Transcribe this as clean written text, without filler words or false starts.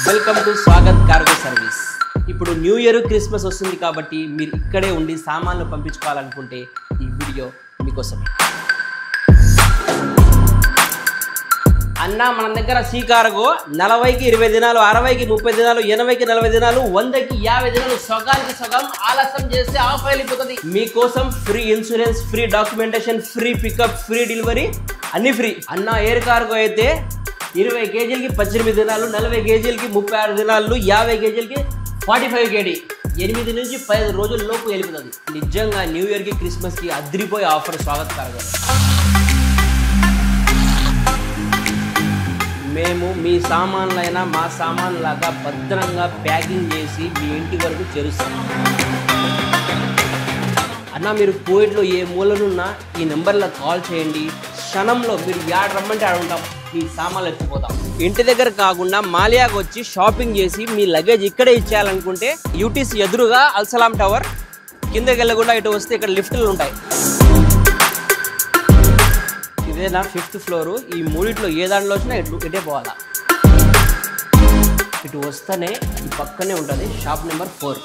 Welcome to Swagat cargo service. ఇప్పుడు new year Christmas వస్తుంది కాబట్టి మీరు ఇక్కడే ఉండి సామాన్లు పంపించుకోవాలనుకుంటే ఈ వీడియో మీకోసమే. అన్న మన దగ్గర సీ కార్గో 40కి 20 దినాలు, 60కి 30 దినాలు, 80కి 40 దినాలు, 100కి 50 దినాలు సగానికి సగం ఆలస్యం చేస్తే ఆఫ్ వెళ్ళిపోతుంది. మీకోసం free insurance, free documentation, free pickup, free delivery అన్ని ఫ్రీ. అన్న ఎయిర్ కార్గో అయితే 20 కేజీలకి 18 దినాలు, 40 కేజీలకి 36 దినాలు, 50 కేజీలకి 45 కేజీ 8 నుంచి 10 రోజుల లోపు వెళ్ళిపోతుంది. నిజంగా న్యూ ఇయర్కి క్రిస్మస్కి అదిరిపోయే ఆఫర్ స్వాగత్ కార్గో. మేము మీ సామాన్లైనా మా సామాన్లాగా భద్రంగా ప్యాకింగ్ చేసి మీ ఇంటి వరకు చేరుస్తాం. అన్న మీరు కోవిడ్లో ఏ మూలనున్నా ఈ నెంబర్లో కాల్ చేయండి. క్షణంలో మీరు యాడ రమ్మంటే ఆడ ఉంటాం, మీ సామాన్లు ఎత్తిపోతాం. ఇంటి దగ్గర కాకుండా మాలియాకు వచ్చి షాపింగ్ చేసి మీ లగేజ్ ఇక్కడే ఇచ్చేయాలనుకుంటే యూటీసీ ఎదురుగా అల్సలాం టవర్ కిందకి వెళ్ళకుండా ఇటు వస్తే ఇక్కడ లిఫ్ట్లు ఉంటాయి. ఇదే నా 5th ఫ్లోరు. ఈ మూడిట్లో ఏ దాంట్లో వచ్చినా ఇటే పోవాలా. ఇటు వస్తేనే ఈ పక్కనే ఉంటుంది షాప్ నెంబర్ 4.